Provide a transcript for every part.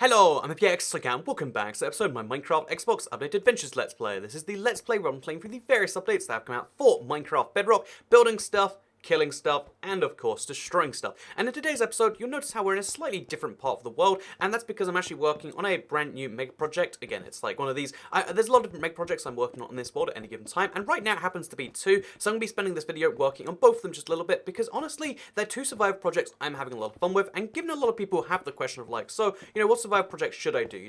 Hello, I'm HappyX and welcome back to the episode of my Minecraft Xbox Update Adventures Let's Play. This is the Let's Play run playing through the various updates that have come out for Minecraft Bedrock, building stuff, killing stuff, and of course destroying stuff. And in today's episode, you'll notice how we're in a slightly different part of the world, and that's because I'm actually working on a brand new mega project. Again, it's like one of these, there's a lot of different mega projects I'm working on in this world at any given time, and right now it happens to be two, so I'm going to be spending this video working on both of them just a little bit, because honestly, they're two survival projects I'm having a lot of fun with, and given a lot of people have the question of like, so, what survival projects should I do?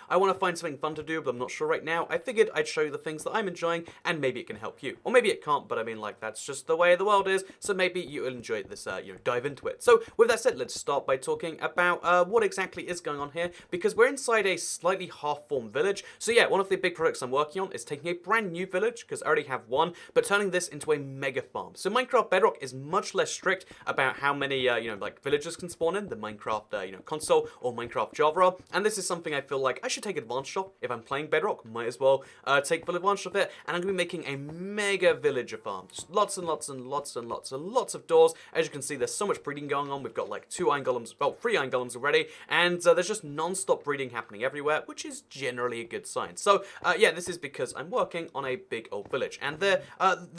I want to find something fun to do, but I'm not sure right now. I figured I'd show you the things that I'm enjoying, and maybe it can help you. Or maybe it can't, but I mean, like, that's just the way the world is, so maybe you'll enjoy this, dive into it. So, with that said, let's start by talking about what exactly is going on here, because we're inside a slightly half-formed village. So yeah, one of the big projects I'm working on is taking a brand new village, because I already have one, but turning this into a mega farm. So Minecraft Bedrock is much less strict about how many, villagers can spawn in than Minecraft, console or Minecraft Java are, and this is something I feel like I should take advantage of. If I'm playing Bedrock, might as well take full advantage of it, and I'm going to be making a mega villager farm. Just lots and lots and lots and lots and lots of doors. As you can see, there's so much breeding going on. We've got like 3 iron golems already, and there's just non-stop breeding happening everywhere, which is generally a good sign. So yeah, this is because I'm working on a big old village, and the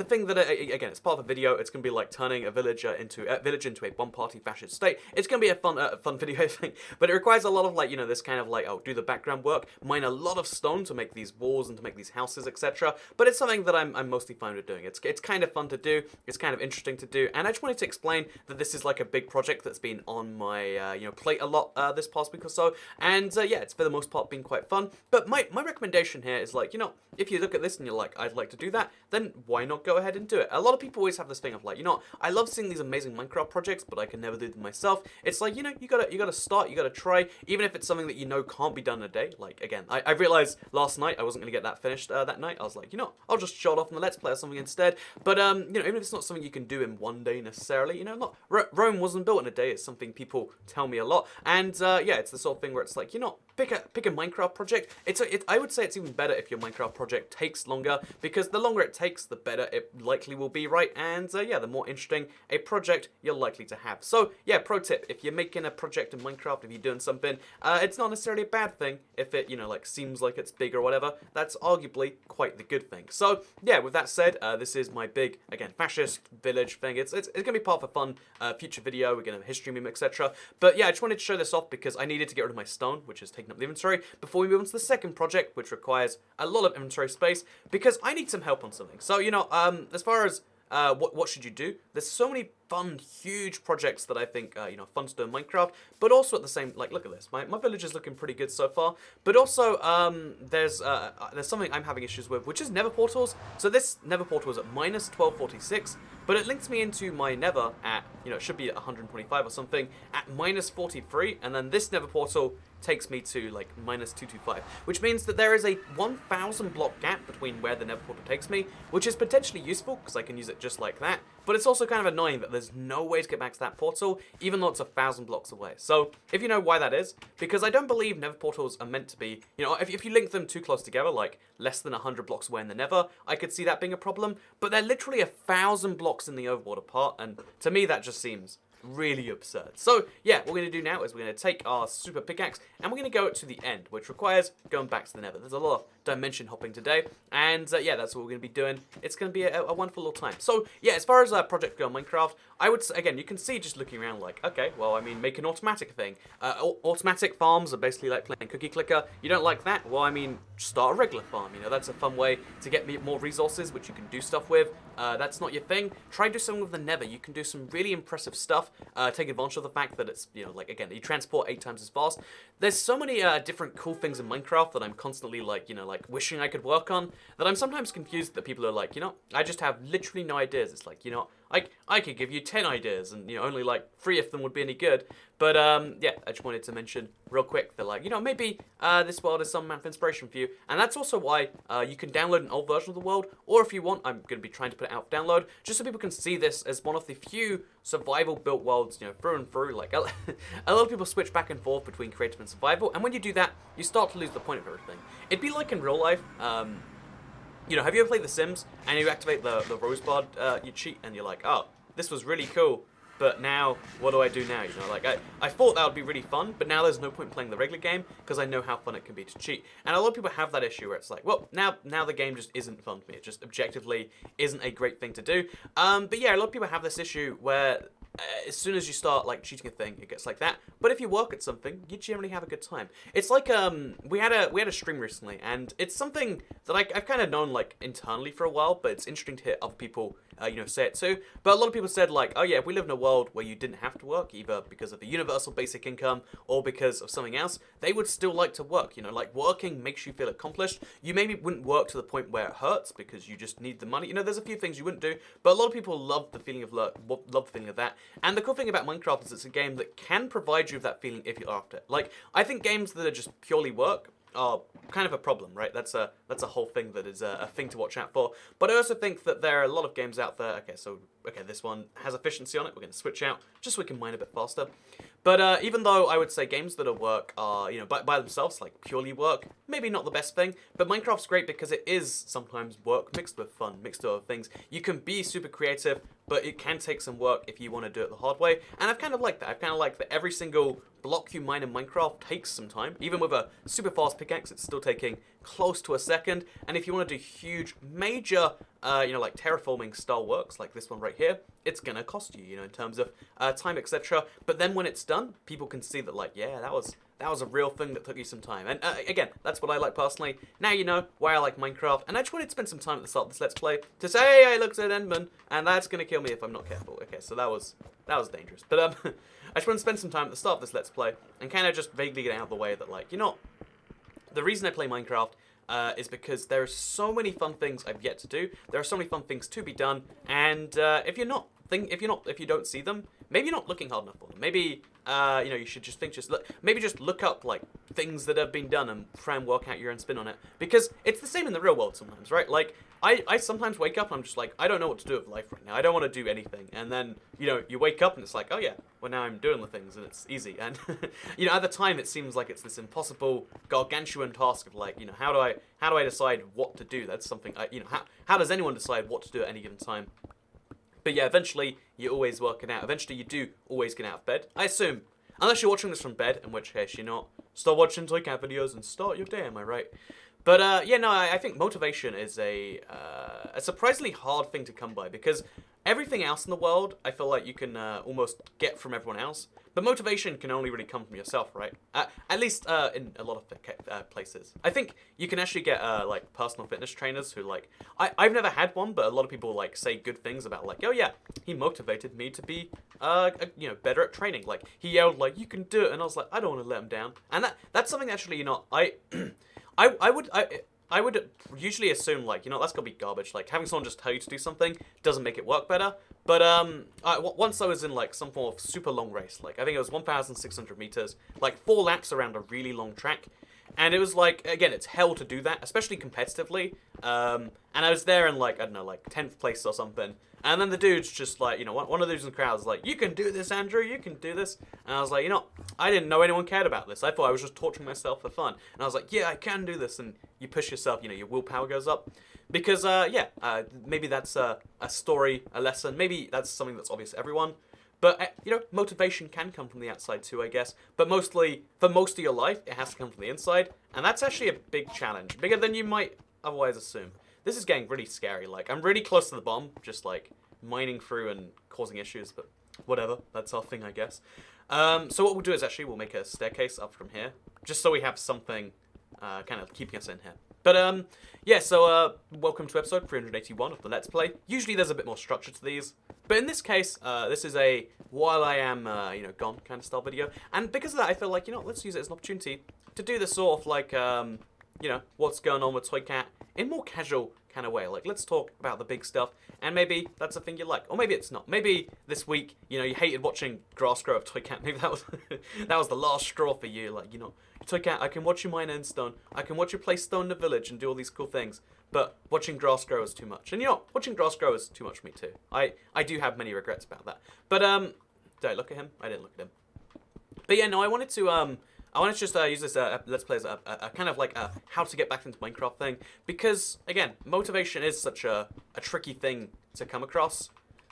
thing that again, it's part of a video. It's going to be like turning a village into a one-party fascist state. It's going to be a fun video thing, but it requires a lot of like this kind of like do the background work, mine a lot of stone to make these walls and to make these houses, etc. But it's something that I'm mostly fine with doing. It's kind of fun to do. It's kind of interesting to do, and I just wanted to explain that this is like a big project that's been on my plate a lot this past week or so, and yeah, it's for the most part been quite fun. But my recommendation here is like, if you look at this and you're like, I'd like to do that, then why not go ahead and do it? A lot of people always have this thing of like, I love seeing these amazing Minecraft projects, but I can never do them myself. It's like, you gotta start, you gotta try, even if it's something that can't be done in a day. Like, again, I realized last night I wasn't gonna get that finished that night. I was like, I'll just shut off on the Let's Play or something instead. But even if it's not something you can do in one day necessarily, Rome wasn't built in a day. It's something people tell me a lot, and yeah, it's the sort of thing where it's like, pick a Minecraft project. I would say it's even better if your Minecraft project takes longer, because the longer it takes, the better it likely will be, right? And yeah, the more interesting a project you're likely to have. So yeah, pro tip: if you're making a project in Minecraft, if you're doing something, it's not necessarily a bad thing if it like seems like it's big or whatever. That's arguably quite the good thing. So yeah, with that said, this is my big, again, fascist village thing. It's gonna be part of a fun future video. We're gonna have a history meme, etc. But yeah, I just wanted to show this off because I needed to get rid of my stone, which is taking up the inventory, before we move on to the second project, which requires a lot of inventory space, because I need some help on something. So as far as what should you do? There's so many fun, huge projects that I think fun to do in Minecraft, but also at the same, like, look at this. My village is looking pretty good so far, but also there's something I'm having issues with, which is nether portals. So this nether portal is at minus 1246, but it links me into my nether at, it should be at 125 or something, at minus 43, and then this nether portal takes me to like minus 225, which means that there is a 1,000 block gap between where the nether portal takes me, which is potentially useful because I can use it just like that, but it's also kind of annoying that there's no way to get back to that portal, even though it's 1,000 blocks away. So if you know why that is, because I don't believe nether portals are meant to be, if you link them too close together, like less than 100 blocks away in the nether, I could see that being a problem, but they're literally 1,000 blocks in the overworld apart, and to me that just seems really absurd. So yeah, what we're going to do now is we're going to take our super pickaxe and we're going to go to the end, which requires going back to the nether. There's a lot of dimension hopping today, and yeah, that's what we're going to be doing. It's going to be a wonderful little time. So yeah, as far as project go in Minecraft, I would say, again, you can see just looking around like, okay, well, I mean, make an automatic thing. Automatic farms are basically like playing cookie clicker. You don't like that? Well, I mean, start a regular farm. That's a fun way to get more resources, which you can do stuff with. That's not your thing. Try to do something with the nether. You can do some really impressive stuff. Take advantage of the fact that it's, like, again, you transport 8 times as fast. There's so many different cool things in Minecraft that I'm constantly like, like wishing I could work on, that I'm sometimes confused that people are like, I just have literally no ideas. It's like, I could give you 10 ideas and, only like 3 of them would be any good. But yeah, I just wanted to mention real quick that, like, maybe this world is some amount of inspiration for you. And that's also why you can download an old version of the world, or if you want, I'm going to be trying to put it out for download, just so people can see this as one of the few survival built worlds, through and through. Like, a lot of people switch back and forth between creative and survival, and when you do that, you start to lose the point of everything. It'd be like in real life, have you ever played The Sims, and you activate the rosebud you cheat, and you're like, oh, this was really cool, but now, what do I do now? You know, like, I thought that would be really fun, but now there's no point playing the regular game, because I know how fun it can be to cheat. And a lot of people have that issue where it's like, well, now the game just isn't fun for me. It just objectively isn't a great thing to do. But yeah, a lot of people have this issue where as soon as you start like cheating a thing, it gets like that. But if you work at something, you generally have a good time. It's like we had a stream recently, and it's something that I've kind of known like internally for a while, but it's interesting to hear other people say it too. But a lot of people said like, oh yeah, if we live in a world where you didn't have to work, either because of the universal basic income or because of something else, they would still like to work. You know, like working makes you feel accomplished. You maybe wouldn't work to the point where it hurts because you just need the money. You know, there's a few things you wouldn't do, but a lot of people love the feeling of that. And the cool thing about Minecraft is it's a game that can provide you with that feeling if you're after it. Like, I think games that are just purely work are kind of a problem, right? That's a whole thing that is a thing to watch out for. But I also think that there are a lot of games out there. Okay, this one has efficiency on it. We're going to switch out just so we can mine a bit faster. But even though I would say games that are work are, by themselves, like purely work, maybe not the best thing, but Minecraft's great because it is sometimes work mixed with fun, mixed with other things. You can be super creative, but it can take some work if you want to do it the hard way. And I've kind of liked that. I've kind of liked that every single block you mine in Minecraft takes some time. Even with a super fast pickaxe, it's still taking close to a second. And if you want to do huge, major, like terraforming style works, like this one right here, it's gonna cost you, in terms of time, etc. But then when it's done, people can see that, like, yeah, that was a real thing that took you some time. And again, that's what I like personally. Now you know why I like Minecraft. And I just wanted to spend some time at the start of this Let's Play to say, hey, I looked at Enderman, and that's gonna kill me if I'm not careful. Okay, so that was dangerous. But I just want to spend some time at the start of this Let's Play and kind of just vaguely get out of the way that, like, the reason I play Minecraft is because there are so many fun things I've yet to do. There are so many fun things to be done, and if you don't see them, maybe you're not looking hard enough for them. Maybe you should just look up like things that have been done and try and work out your own spin on it. Because it's the same in the real world sometimes, right? Like I sometimes wake up and I'm just like, I don't know what to do with life right now. I don't want to do anything. And then, you wake up and it's like, oh yeah, well now I'm doing the things and it's easy. And, at the time it seems like it's this impossible, gargantuan task of like, how do I decide what to do? That's something, how does anyone decide what to do at any given time? But yeah, eventually you always work it out. Eventually you do always get out of bed. I assume. Unless you're watching this from bed, in which case you're not. Stop watching Toy Cat videos and start your day, am I right? But I think motivation is a surprisingly hard thing to come by, because everything else in the world, I feel like you can almost get from everyone else. But motivation can only really come from yourself, right? At least in a lot of places. I think you can actually get like personal fitness trainers who like I've never had one, but a lot of people like say good things about like, oh yeah, he motivated me to be better at training. Like he yelled like, you can do it, and I was like, I don't want to let him down. And that's something actually I would usually assume, like, that's gotta be garbage. Like, having someone just tell you to do something doesn't make it work better. But, once I was in, like, some form of super long race. Like, I think it was 1,600 meters. Like, 4 laps around a really long track. And it was, like, again, it's hell to do that, especially competitively. And I was there in, like, I don't know, like, 10th place or something. And then the dude's just like, one of the dudes in the crowd was like, you can do this, Andrew, you can do this. And I was like, I didn't know anyone cared about this. I thought I was just torturing myself for fun. And I was like, yeah, I can do this. And you push yourself, your willpower goes up. Because, maybe that's a story, a lesson. Maybe that's something that's obvious to everyone. But, motivation can come from the outside too, I guess. But mostly, for most of your life, it has to come from the inside. And that's actually a big challenge. Bigger than you might otherwise assume. This is getting really scary. Like, I'm really close to the bomb, just, like, mining through and causing issues, but whatever. That's our thing, I guess. So what we'll do is actually we'll make a staircase up from here, just so we have something kind of keeping us in here. But, so welcome to episode 381 of the Let's Play. Usually there's a bit more structure to these, but in this case, this is a while I am, gone kind of style video. And because of that, I feel like, let's use it as an opportunity to do this sort of, like, what's going on with Toy Cat in more casual kind of way. Like, let's talk about the big stuff, and maybe that's a thing you like, or maybe it's not. Maybe this week, you hated watching grass grow of Toy Cat. Maybe that was that was the last straw for you. Like, Toy Cat, I can watch you mine endstone, I can watch you play stone in the village and do all these cool things, but watching grass grow is too much. And watching grass grow is too much for me too. I do have many regrets about that. But did I look at him? I didn't look at him. But yeah, no, I wanted to just use this Let's Play as a kind of like a how to get back into Minecraft thing. Because, again, motivation is such a tricky thing to come across.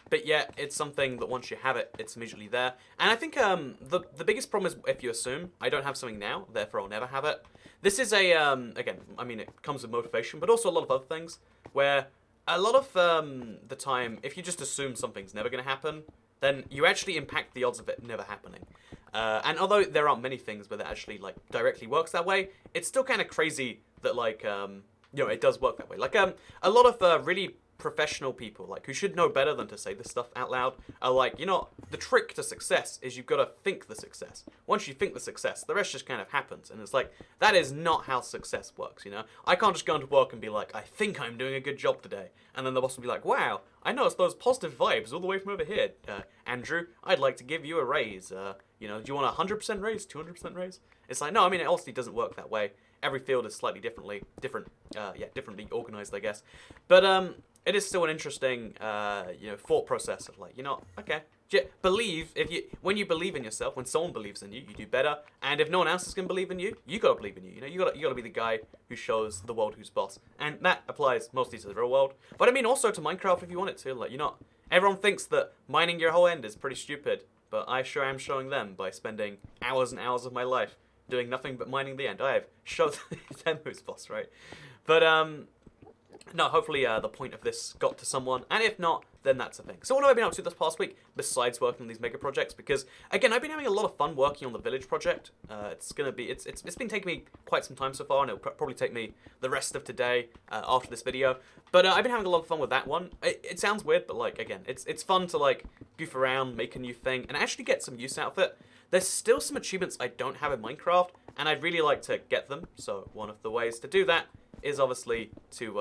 but yet it's something that once you have it, it's immediately there. And I think the biggest problem is if you assume I don't have something now, therefore I'll never have it. This is a again, I mean, it comes with motivation, but also a lot of other things where a lot of the time, if you just assume something's never going to happen, then you actually impact the odds of it never happening. And although there aren't many things where that actually like directly works that way, it's still kind of crazy that like you know, it does work that way. Like a lot of really professional people, like who should know better than to say this stuff out loud, are like, you know, the trick to success is you've got to think the success. Once you think the success, the rest just kind of happens. And it's like, that is not how success works, you know? I can't just go into work and be like, I think I'm doing a good job today. And then the boss will be like, wow, I noticed those positive vibes all the way from over here. Andrew, I'd like to give you a raise. You know, do you want a 100% raise, 200% raise? It's like, no, I mean, it honestly doesn't work that way. Every field is slightly differently organized, I guess. But it is still an interesting, you know, thought process of like, you know, okay, believe when you believe in yourself, when someone believes in you, you do better. And if no one else is gonna believe in you, you gotta believe in you. You know, you gotta be the guy who shows the world who's boss. And that applies mostly to the real world, but I mean also to Minecraft if you want it to. Like, you know, everyone thinks that mining your whole end is pretty stupid, but I sure am showing them by spending hours and hours of my life doing nothing but mining the end. I have showed them who's boss, right? But no, hopefully the point of this got to someone, and if not, then that's a thing. So what have I been up to this past week, besides working on these mega projects? Because, again, I've been having a lot of fun working on the village project. It's been taking me quite some time so far, and it'll probably take me the rest of today after this video. But I've been having a lot of fun with that one. It sounds weird, but, like, again, it's fun to, like, goof around, make a new thing, and actually get some use out of it. There's still some achievements I don't have in Minecraft, and I'd really like to get them. So one of the ways to do that is obviously to,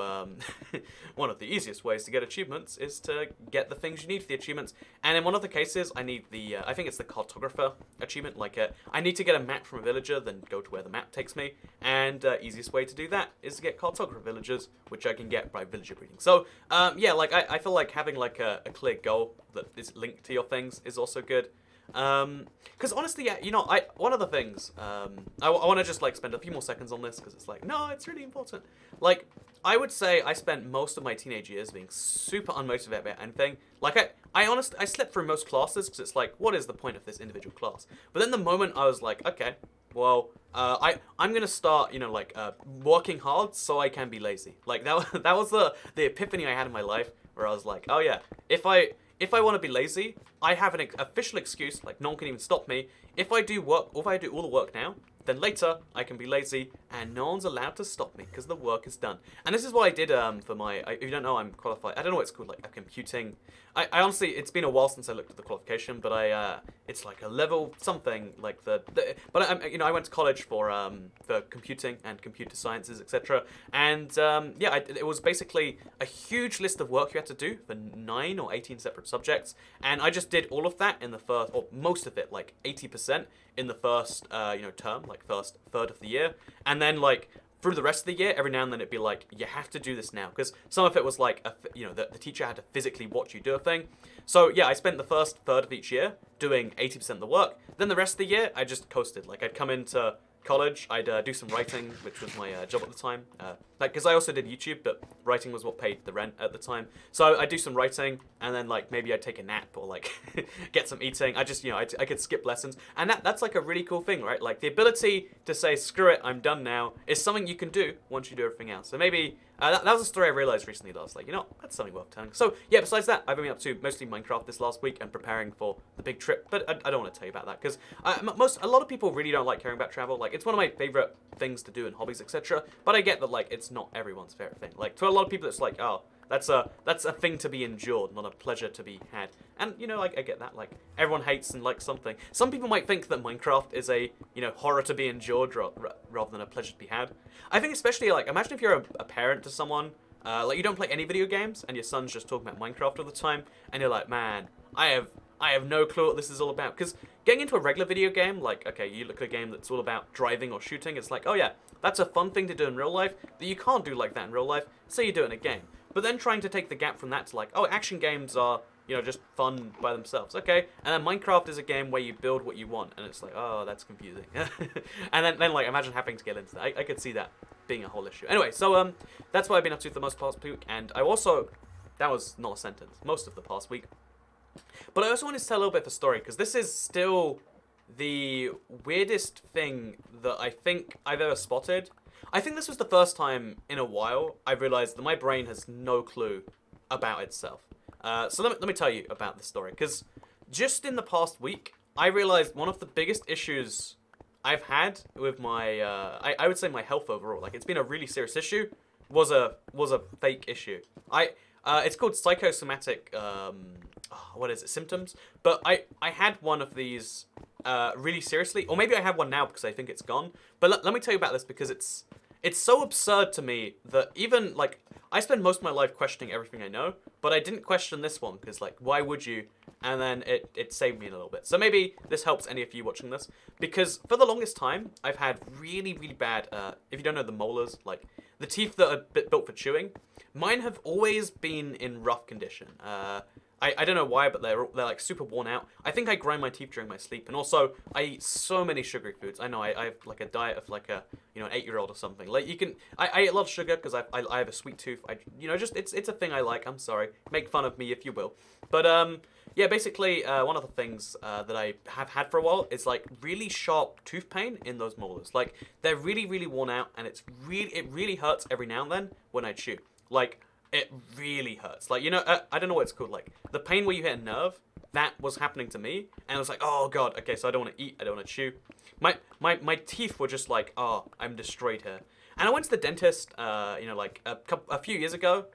one of the easiest ways to get achievements is to get the things you need for the achievements. And in one of the cases, I need the, I think it's the cartographer achievement. Like, I need to get a map from a villager, then go to where the map takes me. And easiest way to do that is to get cartographer villagers, which I can get by villager breeding. So, yeah, like, I feel like having, like, a clear goal that is linked to your things is also good. Because honestly, yeah, you know, one of the things, I want to just, like, spend a few more seconds on this, because it's like, no, it's really important. Like, I would say I spent most of my teenage years being super unmotivated about anything. Like, I slept through most classes, because it's like, what is the point of this individual class? But then the moment I was like, okay, well, I'm gonna start, you know, like, working hard so I can be lazy. Like, that was the epiphany I had in my life, where I was like, oh yeah, if I want to be lazy, I have an official excuse, like no one can even stop me. If I do work, or if I do all the work now, then later I can be lazy and no one's allowed to stop me because the work is done. And this is what I did for my, if you don't know, I'm qualified, I don't know what it's called, like a computing. I honestly, it's been a while since I looked at the qualification, but it's like a level something, like but you know, I went to college for computing and computer sciences, etc. And yeah, it was basically a huge list of work you had to do for 9 or 18 separate subjects, and I just did all of that in the first, or most of it, like 80% in the first, you know, term, like first third of the year, and then like through the rest of the year, every now and then it'd be like, you have to do this now. Because some of it was like, you know, the teacher had to physically watch you do a thing. So yeah, I spent the first third of each year doing 80% of the work. Then the rest of the year, I just coasted. Like, I'd come into college, I'd do some writing, which was my job at the time. Like, because I also did YouTube, but writing was what paid the rent at the time. So I'd do some writing, and then, like, maybe I'd take a nap or, like, get some eating. I just, you know, I could skip lessons. And that's, like, a really cool thing, right? Like, the ability to say, screw it, I'm done now, is something you can do once you do everything else. So maybe, that was a story I realized recently that I was like, you know, that's something worth telling. So, yeah, besides that, I've been up to mostly Minecraft this last week and preparing for the big trip. But I don't want to tell you about that, because a lot of people really don't like caring about travel. Like, it's one of my favorite things to do in hobbies, etc. But I get that, like, it's not everyone's favorite thing. Like, to a lot of people, it's like, oh, that's a thing to be endured, not a pleasure to be had. And, you know, like, I get that. Like, everyone hates and likes something. Some people might think that Minecraft is a, you know, horror to be endured rather than a pleasure to be had. I think especially, like, imagine if you're a parent to someone, like, you don't play any video games, and your son's just talking about Minecraft all the time, and you're like, man, I have no clue what this is all about. Because getting into a regular video game, like, okay, you look at a game that's all about driving or shooting, it's like, oh yeah, that's a fun thing to do in real life that you can't do like that in real life, so you do it in a game. But then trying to take the gap from that to like, oh, action games are, you know, just fun by themselves. Okay, and then Minecraft is a game where you build what you want, and it's like, oh, that's confusing. And then like, imagine having to get into that. I could see that being a whole issue. Anyway, so that's what I've been up to for the most past week, and I also, that was not a sentence, most of the past week. But I also wanted to tell a little bit of the story, because this is still the weirdest thing that I think I've ever spotted. I think this was the first time in a while I realized that my brain has no clue about itself. So let me tell you about this story, because just in the past week, I realized one of the biggest issues I've had with my, I would say my health overall, like it's been a really serious issue, was a fake issue. It's called psychosomatic, what is it, symptoms? But I had one of these really seriously, or maybe I have one now because I think it's gone. But let me tell you about this, because it's so absurd to me that even, like, I spend most of my life questioning everything I know, but I didn't question this one, because, like, why would you? And then it saved me a little bit. So maybe this helps any of you watching this, because for the longest time, I've had really, really bad, if you don't know the molars, like, the teeth that are built for chewing, mine have always been in rough condition. I don't know why, but they're like super worn out. I think I grind my teeth during my sleep, and also I eat so many sugary foods. I know I have like a diet of like a an 8-year-old or something. Like I eat a lot of sugar because I have a sweet tooth. Just it's a thing I like. I'm sorry, make fun of me if you will. But yeah, basically one of the things that I have had for a while is like really sharp tooth pain in those molars. Like they're really really worn out, and it really hurts every now and then when I chew. Like it really hurts. Like, I don't know what it's called. Like, the pain where you hit a nerve, that was happening to me. And I was like, oh, God, okay, so I don't want to eat. I don't want to chew. My teeth were just like, oh, I'm destroyed here. And I went to the dentist, like a few years ago.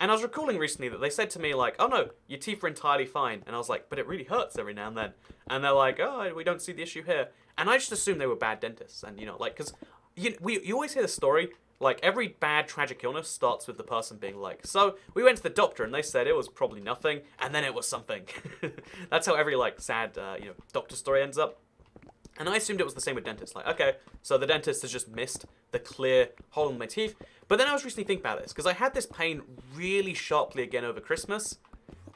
And I was recalling recently that they said to me, like, oh, no, your teeth are entirely fine. And I was like, but it really hurts every now and then. And they're like, oh, we don't see the issue here. And I just assumed they were bad dentists. And, like, because you always hear the story. Like, every bad, tragic illness starts with the person being like, so, we went to the doctor and they said it was probably nothing, and then it was something. That's how every, like, sad, doctor story ends up. And I assumed it was the same with dentists. Like, okay, so the dentist has just missed the clear hole in my teeth. But then I was recently thinking about this, because I had this pain really sharply again over Christmas.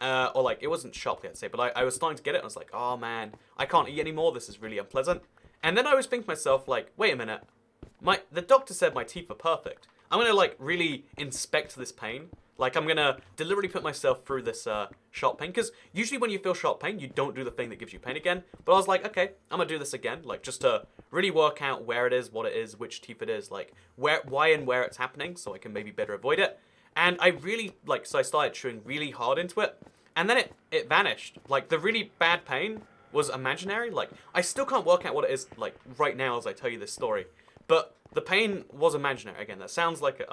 Or, like, it wasn't sharply, I'd say, but I was starting to get it, and I was like, oh, man, I can't eat anymore, this is really unpleasant. And then I was thinking to myself, like, wait a minute. The doctor said my teeth are perfect. I'm gonna like really inspect this pain. Like I'm gonna deliberately put myself through this sharp pain, because usually when you feel sharp pain, you don't do the thing that gives you pain again. But I was like, okay, I'm gonna do this again, like just to really work out where it is, what it is, which teeth it is, like why and where it's happening, so I can maybe better avoid it. And I really so I started chewing really hard into it, and then it vanished. Like the really bad pain was imaginary. Like I still can't work out what it is like right now as I tell you this story. But the pain was imaginary. Again, that sounds like the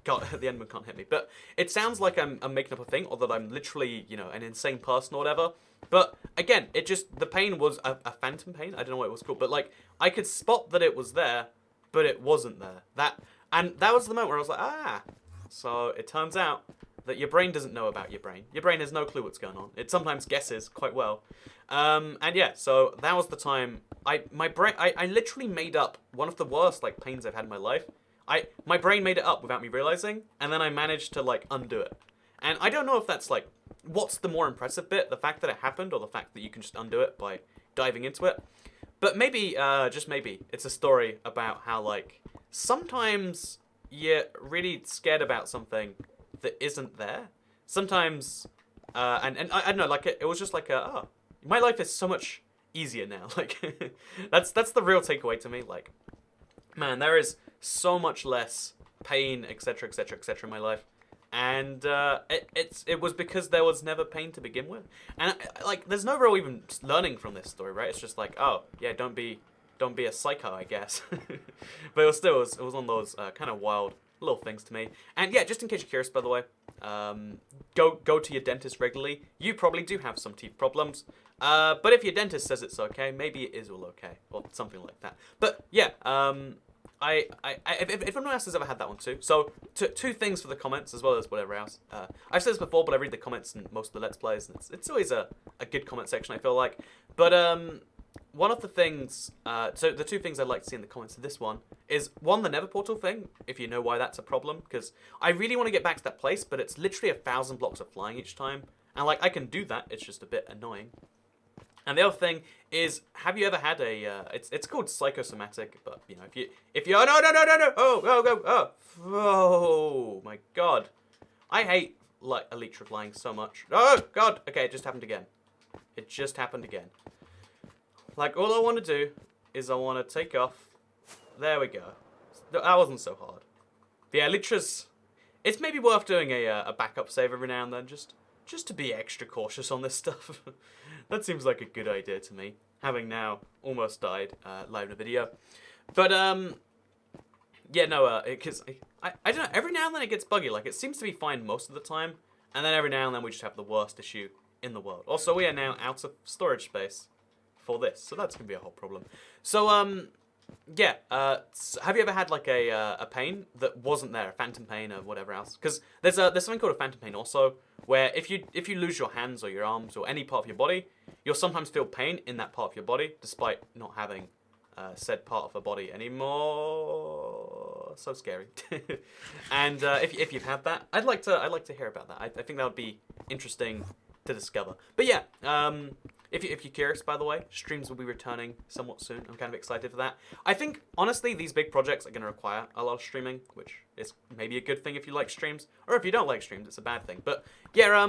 Enderman can't hit me. But it sounds like I'm making up a thing, or that I'm literally, an insane person or whatever. But again, the pain was a phantom pain. I don't know what it was called. But like, I could spot that it was there, but it wasn't there. And that was the moment where I was like, ah. So it turns out that your brain doesn't know about your brain. Your brain has no clue what's going on. It sometimes guesses quite well. And yeah, so that was the time I literally made up one of the worst like pains I've had in my life. My brain made it up without me realizing, and then I managed to like undo it. And I don't know if that's like what's the more impressive bit, the fact that it happened or the fact that you can just undo it by diving into it. But maybe, just maybe, it's a story about how like sometimes you're really scared about something that isn't there. Sometimes, and I don't know, like it was just like my life is so much easier now. Like that's the real takeaway to me. Like, man, there is so much less pain, etc., etc., etc. in my life, and it was because there was never pain to begin with. And like, there's no real even learning from this story, right? It's just like, oh yeah, don't be a psycho, I guess. But it was one of those kind of wild little things to me. And yeah, just in case you're curious, by the way, go to your dentist regularly. You probably do have some teeth problems, but if your dentist says it's okay, maybe it is all okay, or something like that. But yeah, if anyone else has ever had that one too. So two things for the comments as well as whatever else. I've said this before, but I read the comments in most of the Let's Plays, and it's always a good comment section, I feel like. But one of the things, so the two things I'd like to see in the comments of this one is, one, the Nether Portal thing, if you know why that's a problem, because I really want to get back to that place, but it's literally 1,000 blocks of flying each time, and like, I can do that, it's just a bit annoying. And the other thing is, have you ever had a, it's called psychosomatic, but, if you, oh, no, oh, my God. I hate like elytra flying so much. Oh, God! Okay, it just happened again. It just happened again. Like, all I want to do is I want to take off. There we go. That wasn't so hard. But yeah, elytras... It's maybe worth doing a backup save every now and then, just to be extra cautious on this stuff. That seems like a good idea to me, having now almost died live in a video. But, yeah, no, because I don't know, every now and then it gets buggy. Like, it seems to be fine most of the time, and then every now and then we just have the worst issue in the world. Also, we are now out of storage space for this, so that's going to be a whole problem. So, yeah, have you ever had like a pain that wasn't there, a phantom pain or whatever else? Because there's something called a phantom pain also, where if you lose your hands or your arms or any part of your body, you'll sometimes feel pain in that part of your body, despite not having said part of the body anymore. So scary. And if you've had that, I'd like to hear about that. I think that would be interesting to discover. But yeah, if you're curious, by the way, streams will be returning somewhat soon. I'm kind of excited for that. I think, honestly, these big projects are going to require a lot of streaming, which is maybe a good thing if you like streams, or if you don't like streams, it's a bad thing. But yeah,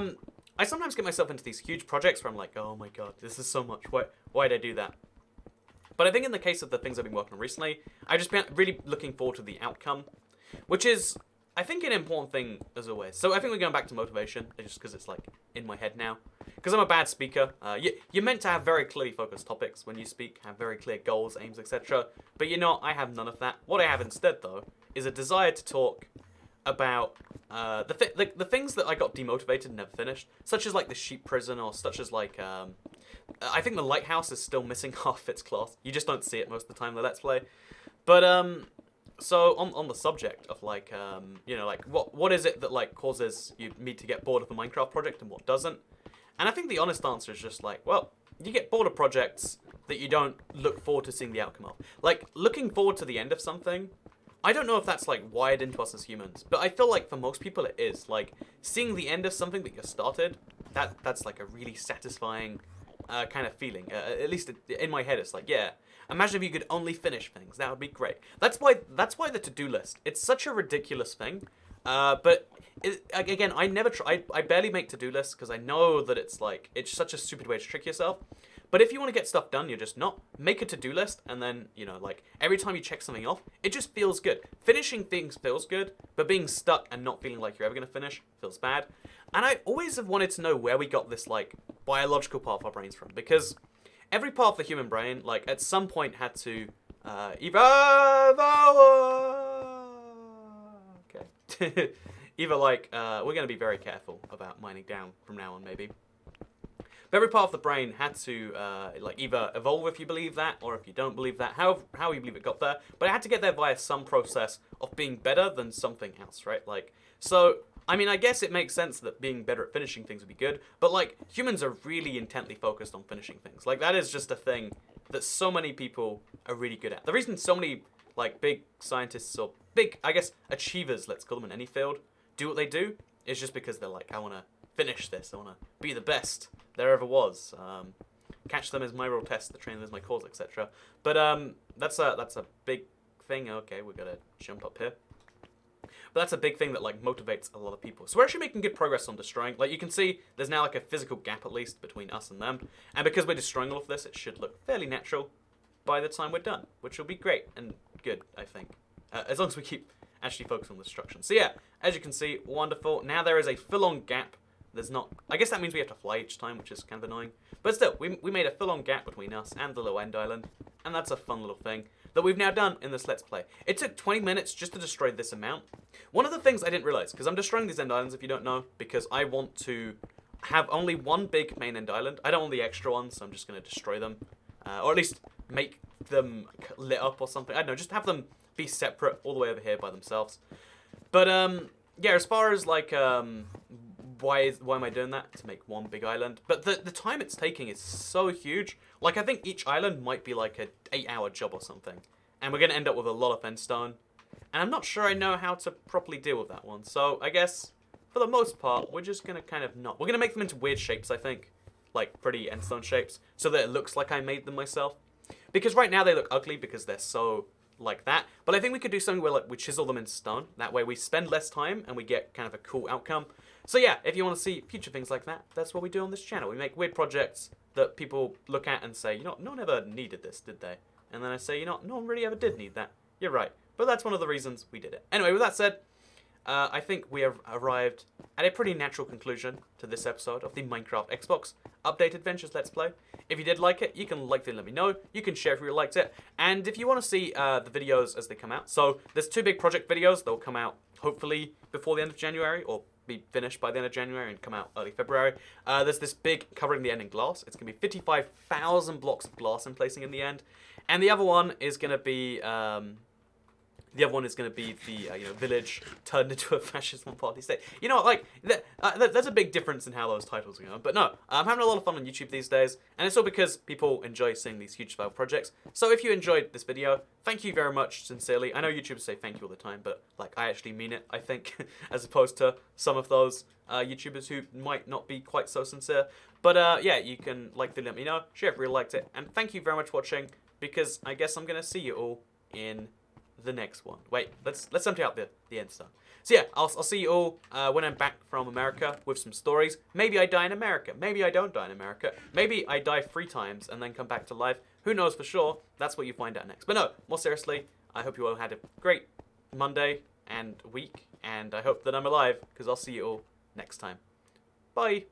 I sometimes get myself into these huge projects where I'm like, oh my god, this is so much. Why did I do that? But I think in the case of the things I've been working on recently, I've just been really looking forward to the outcome, which is, I think, an important thing as always. So I think we're going back to motivation, just because it's like in my head now. Because I'm a bad speaker. You're meant to have very clearly focused topics when you speak, have very clear goals, aims, etc. But you know, I have none of that. What I have instead, though, is a desire to talk about the things that I got demotivated and never finished, such as like the sheep prison, or such as like I think the lighthouse is still missing half its cloth. You just don't see it most of the time in the Let's Play. But so on the subject of like you know, like what is it that like causes me to get bored of the Minecraft project and what doesn't? And I think the honest answer is just like, well, you get bored of projects that you don't look forward to seeing the outcome of. Like, looking forward to the end of something, I don't know if that's, like, wired into us as humans, but I feel like for most people it is. Like, seeing the end of something that you started, that's like, a really satisfying kind of feeling. At least in my head, it's like, yeah, imagine if you could only finish things. That would be great. That's why the to-do list, it's such a ridiculous thing. But again, I barely make to-do lists because I know that it's such a stupid way to trick yourself. But if you want to get stuff done, you're just not. Make a to-do list, and then, you know, like, every time you check something off, it just feels good. Finishing things feels good, but being stuck and not feeling like you're ever going to finish feels bad. And I always have wanted to know where we got this, like, biological part of our brains from, because every part of the human brain, like, at some point had to evolve. Okay. Either, like, we're going to be very careful about mining down from now on, maybe. But every part of the brain had to, like, either evolve if you believe that, or if you don't believe that, how you believe it got there. But it had to get there via some process of being better than something else, right? Like, so, I mean, I guess it makes sense that being better at finishing things would be good. But, like, humans are really intently focused on finishing things. Like, that is just a thing that so many people are really good at. The reason so many, like, big scientists or big, I guess, achievers, let's call them in any field, do what they do is just because they're like, I want to finish this. I want to be the best there ever was. Catch them as my real test, train them as my cause, etc. But that's a big thing. Okay, we're gonna jump up here. But that's a big thing that like motivates a lot of people. So we're actually making good progress on destroying. Like you can see, there's now like a physical gap at least between us and them. And because we're destroying all of this, it should look fairly natural by the time we're done, which will be great and good, I think, as long as we keep actually focused on destruction. So yeah, as you can see, wonderful. Now there is a full-on gap. There's not... I guess that means we have to fly each time, which is kind of annoying. But still, we made a full-on gap between us and the low end island. And that's a fun little thing that we've now done in this Let's Play. It took 20 minutes just to destroy this amount. One of the things I didn't realize, because I'm destroying these end islands, if you don't know, because I want to have only one big main end island. I don't want the extra ones, so I'm just going to destroy them. Or at least make them lit up or something. I don't know, just have them be separate all the way over here by themselves. But, yeah, as far as, like, why am I doing that? To make one big island. But the time it's taking is so huge. Like, I think each island might be, like, a 8-hour job or something. And we're going to end up with a lot of endstone. And I'm not sure I know how to properly deal with that one. So, I guess, for the most part, we're just going to kind of not. We're going to make them into weird shapes, I think. Like, pretty endstone shapes. So that it looks like I made them myself. Because right now they look ugly because they're so... like that. But I think we could do something where like we chisel them in stone. That way we spend less time and we get kind of a cool outcome. So yeah, if you want to see future things like that, that's what we do on this channel. We make weird projects that people look at and say, you know, no one ever needed this, did they? And then I say, you know, no one really ever did need that. You're right. But that's one of the reasons we did it. Anyway, with that said, I think we have arrived at a pretty natural conclusion to this episode of the Minecraft Xbox Update Adventures Let's Play. If you did like it, you can like it and let me know. You can share if you liked it. And if you want to see the videos as they come out. So there's 2 big project videos that will come out hopefully before the end of January, or be finished by the end of January and come out early February. There's this big covering the end in glass. It's going to be 55,000 blocks of glass I'm placing in the end. And the other one is going to be... the other one is going to be the village turned into a fascist one-party state. You know, like there's a big difference in how those titles are going. But no, I'm having a lot of fun on YouTube these days, and it's all because people enjoy seeing these huge scale projects. So if you enjoyed this video, thank you very much, sincerely. I know YouTubers say thank you all the time, but like I actually mean it. I think, as opposed to some of those YouTubers who might not be quite so sincere. But yeah, you can like the let me know, share if you really liked it, and thank you very much for watching. Because I guess I'm gonna see you all in the next one. Wait, let's empty out the end stuff. So yeah, I'll see you all when I'm back from America with some stories. Maybe I die in America. Maybe I don't die in America. Maybe I die 3 times and then come back to life. Who knows for sure? That's what you find out next. But no, more seriously, I hope you all had a great Monday and week, and I hope that I'm alive, because I'll see you all next time. Bye!